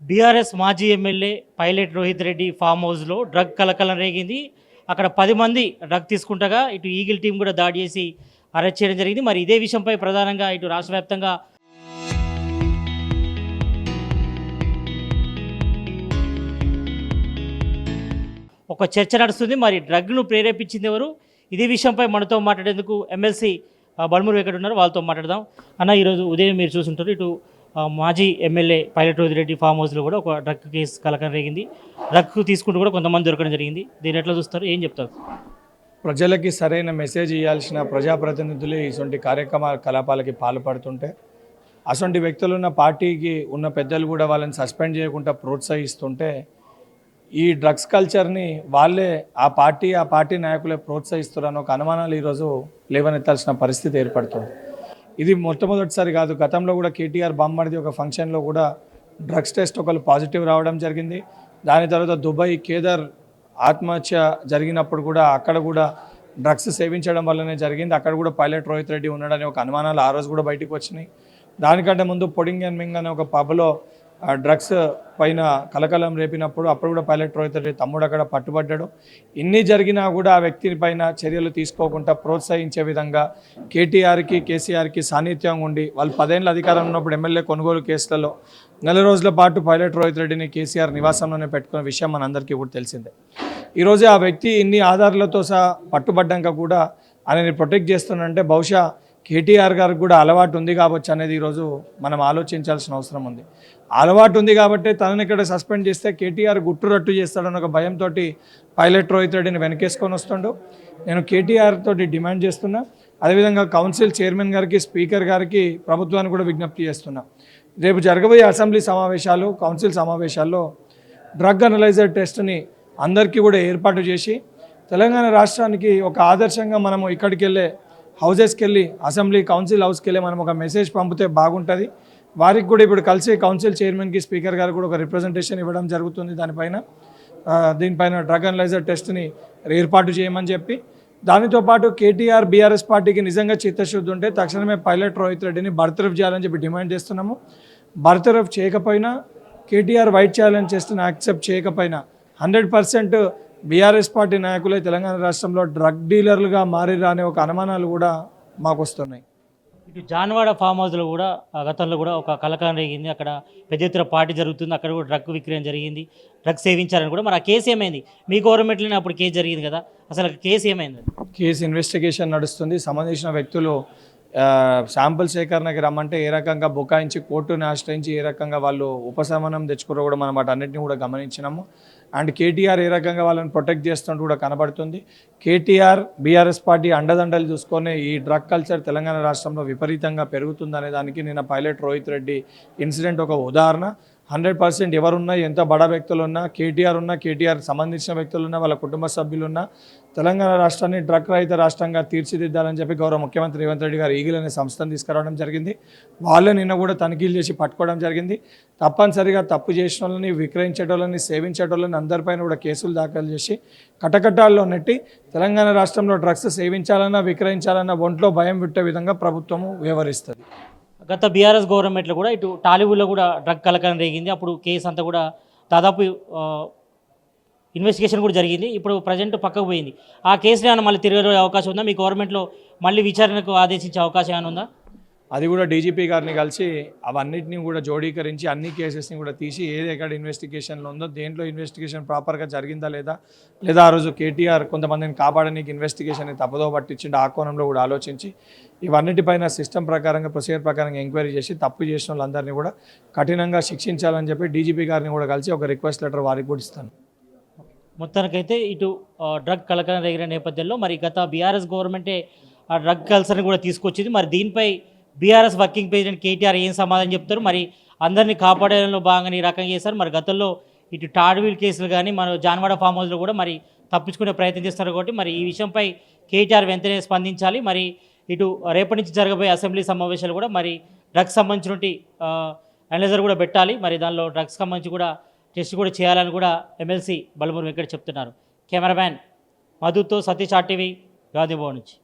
BRS మాజీ MLA pilot Rohit Reddy farm హౌస్లో drug కలకలం రేగింది. అక్కడ 10 మంది డ్రగ్ తీసుకుంటగా ఇటు ఈగిల్ టీం కూడా దాడి చేసి అరెస్ట్ చేయడం జరిగింది. మరి ఇదే విషయంపై ప్రధానంగా ఇటు రాష్ట్ర వ్యాప్తంగా ఒక చర్చ నడుస్తుంది. మరి డ్రగ్ను ప్రేరేపించింది ఎవరు? ఇదే విషయంపై మనతో మాట్లాడేందుకు ఎమ్మెల్సీ బల్మూరు వెంకట ఉన్నారు. వాళ్ళతో మాట్లాడదాం. అన్న, ఈరోజు ఉదయం మీరు చూసుంటారు, ఇటు మాజీ MLA pilot Rohit Reddy farm హౌస్లో కూడా ఒక డ్రగ్ కేసు కలకలం రేగింది. డ్రగ్ తీసుకుంటూ కూడా కొంతమంది దొరకడం జరిగింది. దీన్ని ఎట్లా చూస్తారు, ఏం చెప్తారు? ప్రజలకి సరైన మెసేజ్ ఇవ్వాల్సిన ప్రజాప్రతినిధులు ఇటువంటి కార్యకలాపాలకి పాల్పడుతుంటే అటువంటి వ్యక్తులున్న పార్టీకి ఉన్న పెద్దలు కూడా వాళ్ళని సస్పెండ్ చేయకుండా ప్రోత్సహిస్తుంటే ఈ డ్రగ్స్ కల్చర్ని వాళ్ళే ఆ పార్టీ నాయకులే ప్రోత్సహిస్తున్నారని ఒక అనుమానాలు ఈరోజు లేవనెత్తాల్సిన పరిస్థితి ఏర్పడుతుంది. ఇది మొట్టమొదటిసారి కాదు, గతంలో కూడా కేటీఆర్ బామ్మడిది ఒక ఫంక్షన్లో కూడా డ్రగ్స్ టెస్ట్ ఒకళ్ళు పాజిటివ్ రావడం జరిగింది. దాని తర్వాత దుబాయ్ కేదార్ ఆత్మహత్య జరిగినప్పుడు కూడా అక్కడ కూడా డ్రగ్స్ సేవించడం వల్లనే జరిగింది. అక్కడ కూడా పైలట్ రోహిత్ రెడ్డి ఉన్నాడని ఒక అనుమానాలు ఆ రోజు కూడా బయటకు వచ్చినాయి. దానికంటే ముందు పొడింగ్ అండ్ మింగ్ అనే ఒక పబ్లో డ్రగ్స్ పైన కలకలం రేపినప్పుడు అప్పుడు కూడా పైలట్ రోహిత్ రెడ్డి తమ్ముడు అక్కడ పట్టుబడ్డాడు. ఇన్ని జరిగినా కూడా ఆ వ్యక్తి పైన చర్యలు తీసుకోకుండా ప్రోత్సహించే విధంగా కేటీఆర్కి కేసీఆర్కి సాన్నిధ్యం ఉండి వాళ్ళు 10 ఏళ్ళ అధికారం ఉన్నప్పుడు ఎమ్మెల్యే కొనుగోలు కేసులలో 4 రోజుల పాటు పైలట్ రోహిత్ రెడ్డిని కేసీఆర్ నివాసంలోనే పెట్టుకున్న విషయం మనందరికీ కూడా తెలిసిందే. ఈరోజు ఆ వ్యక్తి ఇన్ని ఆధారాలతో సహా పట్టుబడ్డాక కూడా ఆయనని ప్రొటెక్ట్ చేస్తున్నంటే బహుశా కేటీఆర్ గారికి కూడా అలవాటు ఉంది కావచ్చు అనేది ఈరోజు మనం ఆలోచించాల్సిన అవసరం ఉంది. అలవాటు ఉంది కాబట్టి తనని ఇక్కడ సస్పెండ్ చేస్తే కేటీఆర్ గుట్టురట్టు చేస్తాడన్న ఒక భయంతో పైలట్ రోహిత్ రెడ్డిని వెనకేసుకొని వస్తుండు. నేను కేటీఆర్ తోటి డిమాండ్ చేస్తున్నా, అదేవిధంగా కౌన్సిల్ చైర్మన్ గారికి, స్పీకర్ గారికి, ప్రభుత్వానికి కూడా విజ్ఞప్తి చేస్తున్నా. రేపు జరగబోయే అసెంబ్లీ సమావేశాలు, కౌన్సిల్ సమావేశాల్లో డ్రగ్ అనలైజర్ టెస్ట్ని అందరికీ కూడా ఏర్పాటు చేసి తెలంగాణ రాష్ట్రానికి ఒక ఆదర్శంగా మనము ఇక్కడికి వెళ్ళే హౌజెస్కి వెళ్ళి అసెంబ్లీ కౌన్సిల్ హౌస్కి వెళ్ళి మనం ఒక మెసేజ్ పంపితే బాగుంటుంది. వారికి కూడా ఇప్పుడు కలిసి కౌన్సిల్ చైర్మన్కి, స్పీకర్ గారు కూడా ఒక రిప్రజెంటేషన్ ఇవ్వడం జరుగుతుంది. దీనిపైన డ్రగ్ అనలైజర్ టెస్ట్ని ఏర్పాటు చేయమని చెప్పి, దానితో పాటు కేటీఆర్ బీఆర్ఎస్ పార్టీకి నిజంగా చిత్తశుద్ధి ఉంటే తక్షణమే పైలట్ రోహిత్ రెడ్డిని బర్తరఫ్ చేయాలని చెప్పి డిమాండ్ చేస్తున్నాము. బర్తరఫ్ చేయకపోయినా, కేటీఆర్ వైట్ ఛాలెంజ్ చేస్తున్న యాక్సెప్ట్ చేయకపోయినా 100% బీఆర్ఎస్ పార్టీ నాయకులే తెలంగాణ రాష్ట్రంలో డ్రగ్ డీలర్లుగా మారిరా అనే ఒక అనుమానాలు కూడా మాకు వస్తున్నాయి. ఇటు జాన్వాడ ఫామ్ హౌస్లో కూడా గతంలో కూడా ఒక కలకలం రేగింది. అక్కడ పెద్ద ఎత్తున పార్టీ జరుగుతుంది. అక్కడ కూడా డ్రగ్ విక్రయం జరిగింది, డ్రగ్స్ సేవించారని కూడా. మరి ఆ కేసు ఏమైంది? మీ గవర్నమెంట్లోనే అప్పుడు కేసు జరిగింది కదా, అసలు కేసు ఏమైంది? కేసు ఇన్వెస్టిగేషన్ నడుస్తుంది. సంబంధించిన వ్యక్తులు శాంపుల్ సేకరణకి రమ్మంటే ఏ రకంగా బుకాయించి కోర్టుని ఆశ్రయించి ఏ రకంగా వాళ్ళు ఉపశమనం తెచ్చుకోరో కూడా మనం వాటన్నిటిని కూడా గమనించినాము. అండ్ కేటీఆర్ ఏ రకంగా వాళ్ళని ప్రొటెక్ట్ చేస్తున్నట్టు కూడా కనబడుతుంది. కేటీఆర్ బీఆర్ఎస్ పార్టీ అండదండలు చూసుకొని ఈ డ్రగ్ కల్చర్ తెలంగాణ రాష్ట్రంలో విపరీతంగా పెరుగుతుందనే దానికి నిన్న పైలట్ రోహిత్ రెడ్డి ఇన్సిడెంట్ ఒక ఉదాహరణ. 100% ఎవరున్నా, ఎంత బడా వ్యక్తులున్నా, కేటీఆర్ ఉన్నా, కేటీఆర్ సంబంధించిన వ్యక్తులున్నా, వాళ్ళ కుటుంబ సభ్యులున్నా తెలంగాణ రాష్ట్రాన్ని డ్రగ్ రహిత రాష్ట్రంగా తీర్చిదిద్దాలని చెప్పి గౌరవ ముఖ్యమంత్రి రేవంత్ రెడ్డి గారు ఈగిల్ అనే సంస్థను తీసుకురావడం జరిగింది. వాళ్ళే నిన్న కూడా తనిఖీలు చేసి పట్టుకోవడం జరిగింది. తప్పనిసరిగా తప్పు చేసిన వాళ్ళని, విక్రయించేటోళ్ళని, సేవించేటోళ్ళని అందరిపైన కూడా కేసులు దాఖలు చేసి కటకటాల్లో నెట్టి తెలంగాణ రాష్ట్రంలో డ్రగ్స్ సేవించాలన్నా, విక్రయించాలన్నా ఒంట్లో భయం పెట్టే విధంగా ప్రభుత్వము వ్యవహరిస్తుంది. గత బీఆర్ఎస్ గవర్నమెంట్లో కూడా ఇటు టాలీవుడ్లో కూడా డ్రగ్ కలకలం రేగింది. అప్పుడు కేసు అంతా కూడా దాదాపు ఇన్వెస్టిగేషన్ కూడా జరిగింది. ఇప్పుడు ప్రజెంట్ పక్కకు పోయింది. ఆ కేసులో ఏమైనా మళ్ళీ తిరిగే అవకాశం ఉందా? మీ గవర్నమెంట్లో మళ్ళీ విచారణకు ఆదేశించే అవకాశం ఏమైనా ఉందా? అది కూడా డీజీపీ గారిని కలిసి అవన్నిటిని కూడా జోడీకరించి అన్ని కేసెస్ని కూడా తీసి ఏది ఎక్కడ ఇన్వెస్టిగేషన్లో ఉందో, దేంట్లో ఇన్వెస్టిగేషన్ ప్రాపర్గా జరిగిందా లేదా ఆ రోజు కేటీఆర్ కొంతమందిని కాపాడడానికి ఇన్వెస్టిగేషన్ని తప్పుదో పట్టించిండు, ఆ కోణంలో కూడా ఆలోచించి ఇవన్నిటిపైన సిస్టమ్ ప్రకారంగా, ప్రొసీజర్ ప్రకారంగా ఎంక్వైరీ చేసి తప్పు చేసిన వాళ్ళందరినీ కూడా కఠినంగా శిక్షించాలని చెప్పి డీజీపీ గారిని కూడా కలిసి ఒక రిక్వెస్ట్ లెటర్ వారికి కూడా ఇస్తాను. మొత్తానికైతే ఇటు డ్రగ్ కలకలం రేగిన నేపథ్యంలో మరి గత బీఆర్ఎస్ గవర్నమెంటే ఆ డ్రగ్ కల్చర్ని కూడా తీసుకొచ్చింది. మరి దీనిపై బీఆర్ఎస్ వర్కింగ్ ప్రెసిడెంట్ కేటీఆర్ ఏం సమాధానం చెప్తారు? మరి అందరినీ కాపాడడంలో భాగంగా ఈ రకంగా చేస్తారు. మరి గతంలో ఇటు టాడ్వీల్ కేసులు కానీ మన జాన్వాడ ఫామ్ హౌస్లో కూడా మరి తప్పించుకునే ప్రయత్నం చేస్తారు. కాబట్టి మరి ఈ విషయంపై కేటీఆర్ వెంటనే స్పందించాలి. మరి ఇటు రేపటి నుంచి జరగబోయే అసెంబ్లీ సమావేశాలు కూడా మరి డ్రగ్స్ సంబంధించినటువంటి అనలైజర్ కూడా పెట్టాలి. మరి దానిలో డ్రగ్స్ సంబంధించి కూడా టెస్ట్ కూడా చేయాలని కూడా ఎమ్మెల్సీ బల్మూరు వెంకట చెప్తున్నారు. కెమెరామ్యాన్ మధుతో సతీష్ RTV గాంధీభవన్ నుంచి.